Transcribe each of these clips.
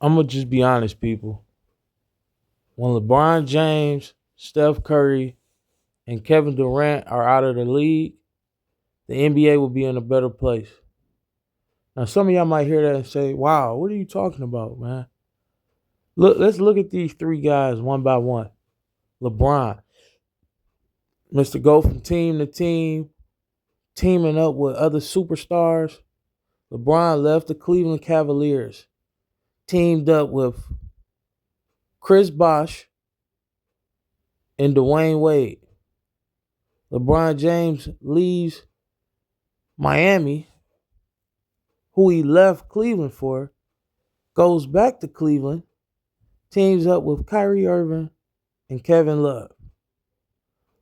I'm gonna just be honest, people. When LeBron James, Steph Curry, and Kevin Durant are out of the league, the NBA will be in a better place. Now, some of y'all might hear that and say, "Wow, what are you talking about, man?" Let's look at these three guys one by one. LeBron, Mr. Go from team to team, teaming up with other superstars. LeBron left the Cleveland Cavaliers, teamed up with Chris Bosh and Dwayne Wade. LeBron James leaves Miami, who he left Cleveland for, goes back to Cleveland, teams up with Kyrie Irving and Kevin Love.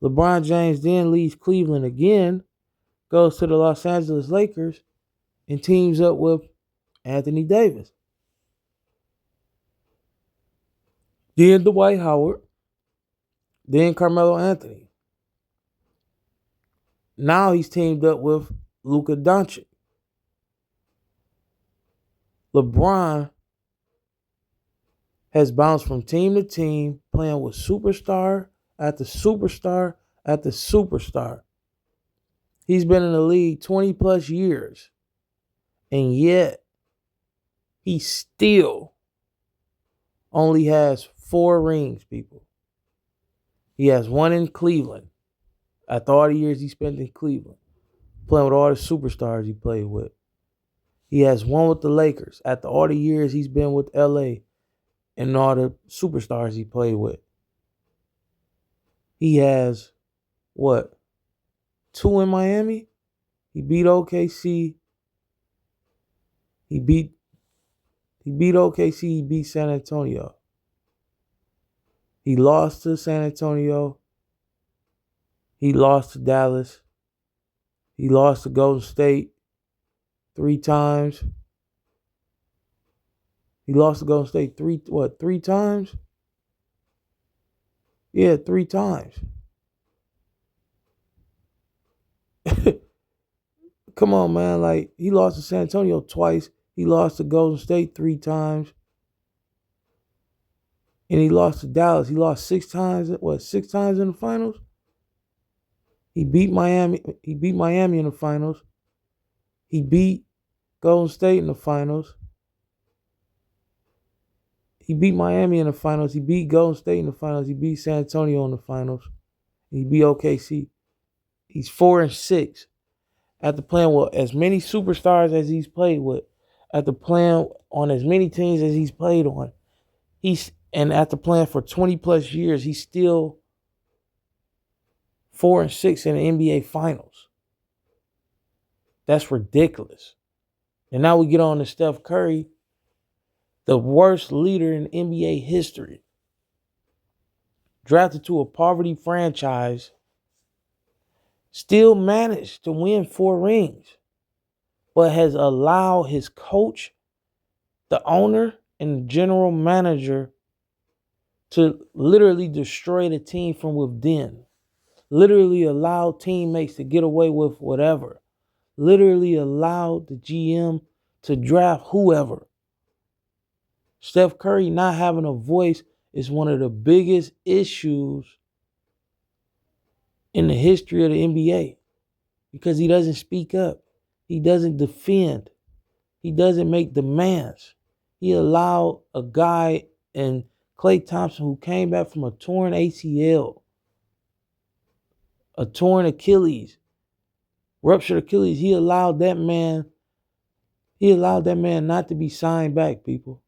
LeBron James then leaves Cleveland again, goes to the Los Angeles Lakers, and teams up with Anthony Davis. Then Dwight Howard, then Carmelo Anthony. Now he's teamed up with Luka Doncic. LeBron has bounced from team to team, playing with superstar after superstar after superstar. He's been in the league 20 plus years, and yet he still only has 4 rings, people. He has one in Cleveland after all the years he spent in Cleveland, playing with all the superstars he played with. He has one with the Lakers after all the years he's been with LA and all the superstars he played with. He has what? 2 in Miami? He beat OKC. He beat OKC, he beat San Antonio. He lost to San Antonio. He lost to Dallas. He lost to Golden State 3 times. He lost to Golden State three times? Yeah, 3 times. Come on, man. Like, he lost to San Antonio twice. He lost to Golden State 3 times. And he lost to Dallas. He lost 6 times. 6 times in the finals? He beat Miami. He beat Miami in the finals. He beat Golden State in the finals. He beat Miami in the finals. He beat Golden State in the finals. He beat San Antonio in the finals. He beat OKC. He's 4-6 after playing with as many superstars as he's played with, after playing on as many teams as he's played on. And after playing for 20 plus years, he's still 4-6 in the NBA Finals. That's ridiculous. And now we get on to Steph Curry, the worst leader in NBA history. Drafted to a poverty franchise, still managed to win 4 rings, but has allowed his coach, the owner, and the general manager to literally destroy the team from within. Literally allowed teammates to get away with whatever. Literally allowed the GM to draft whoever. Steph Curry not having a voice is one of the biggest issues in the history of the NBA, because he doesn't speak up. He doesn't defend. He doesn't make demands. He allowed a guy in Klay Thompson, who came back from a torn ACL, a torn Achilles, ruptured Achilles. He allowed that man not to be signed back, people.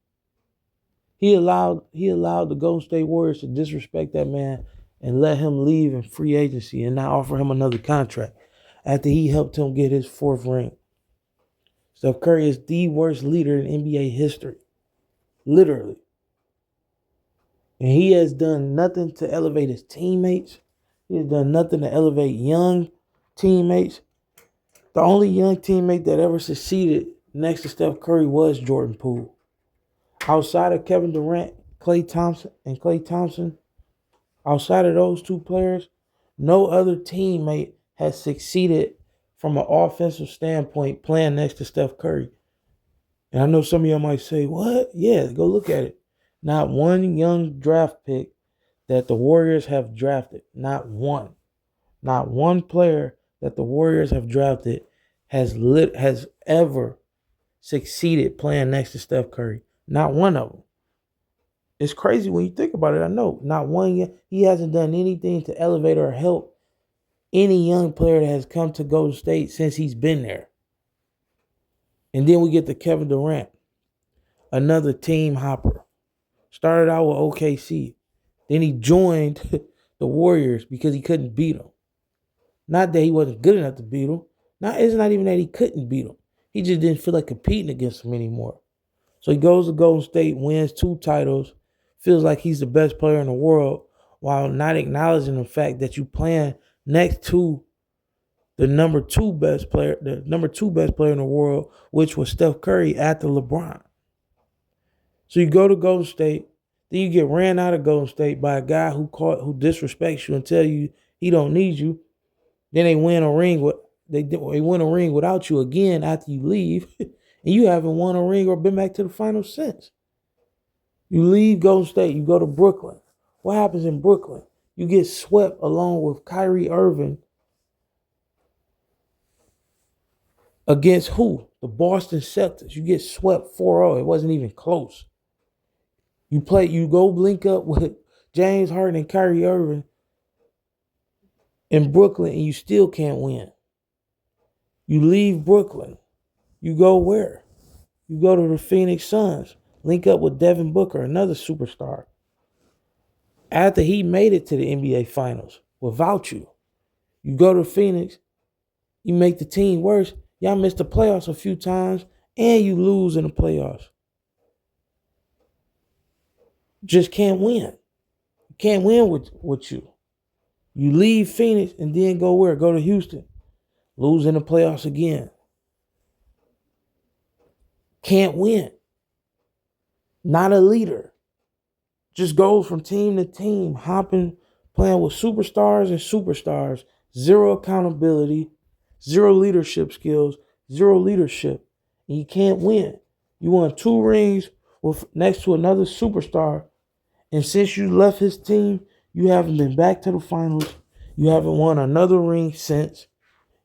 He allowed the Golden State Warriors to disrespect that man and let him leave in free agency and not offer him another contract after he helped him get his 4th ring. Steph Curry is the worst leader in NBA history. Literally. And he has done nothing to elevate his teammates. He has done nothing to elevate young teammates. The only young teammate that ever succeeded next to Steph Curry was Jordan Poole. Outside of Kevin Durant, Klay Thompson, outside of those 2 players, no other teammate has succeeded from an offensive standpoint playing next to Steph Curry. And I know some of y'all might say, what? Yeah, go look at it. Not one young draft pick that the Warriors have drafted. Not one. Not one player that the Warriors have drafted has ever succeeded playing next to Steph Curry. Not one of them. It's crazy when you think about it. I know. Not one yet. He hasn't done anything to elevate or help any young player that has come to Golden State since he's been there. And then we get to Kevin Durant, another team hopper. Started out with OKC. Then he joined the Warriors because he couldn't beat them. Not that he wasn't good enough to beat them. It's not even that he couldn't beat them. He just didn't feel like competing against them anymore. So he goes to Golden State, wins 2 titles, feels like he's the best player in the world, while not acknowledging the fact that you playing next to the number two best player in the world, which was Steph Curry after LeBron. So you go to Golden State, then you get ran out of Golden State by a guy who disrespects you and tell you he don't need you. Then they win a ring without you again after you leave, and you haven't won a ring or been back to the finals since. You leave Golden State, you go to Brooklyn. What happens in Brooklyn? You get swept along with Kyrie Irving against who? The Boston Celtics. You get swept 4-0. It wasn't even close. You go link up with James Harden and Kyrie Irving in Brooklyn, and you still can't win. You leave Brooklyn. You go where? You go to the Phoenix Suns. Link up with Devin Booker, another superstar. After he made it to the NBA Finals without you, you go to Phoenix, you make the team worse. Y'all missed the playoffs a few times, and you lose in the playoffs. Just can't win. You can't win with you. You leave Phoenix and then go where? Go to Houston. Lose in the playoffs again. Can't win. Not a leader. Just goes from team to team, hopping, playing with superstars and superstars. Zero accountability, zero leadership skills, zero leadership. And you can't win. You won 2 rings next to another superstar. And since you left his team, you haven't been back to the finals. You haven't won another ring since.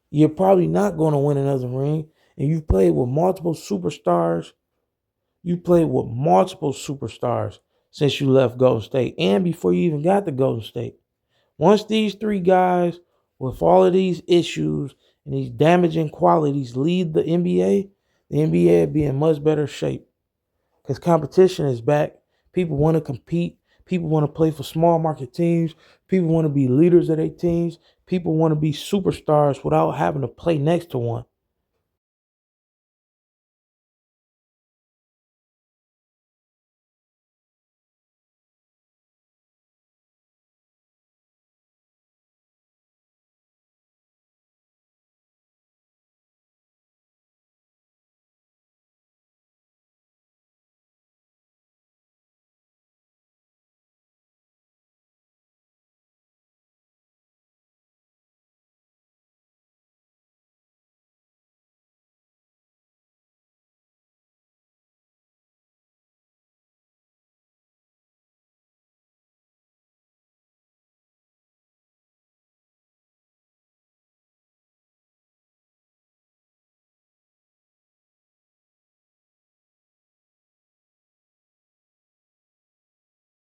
You're probably not going to win another ring. And you've played with multiple superstars. You played with multiple superstars since you left Golden State and before you even got to Golden State. Once these 3 guys with all of these issues and these damaging qualities lead the NBA will be in much better shape because competition is back. People want to compete. People want to play for small market teams. People want to be leaders of their teams. People want to be superstars without having to play next to one.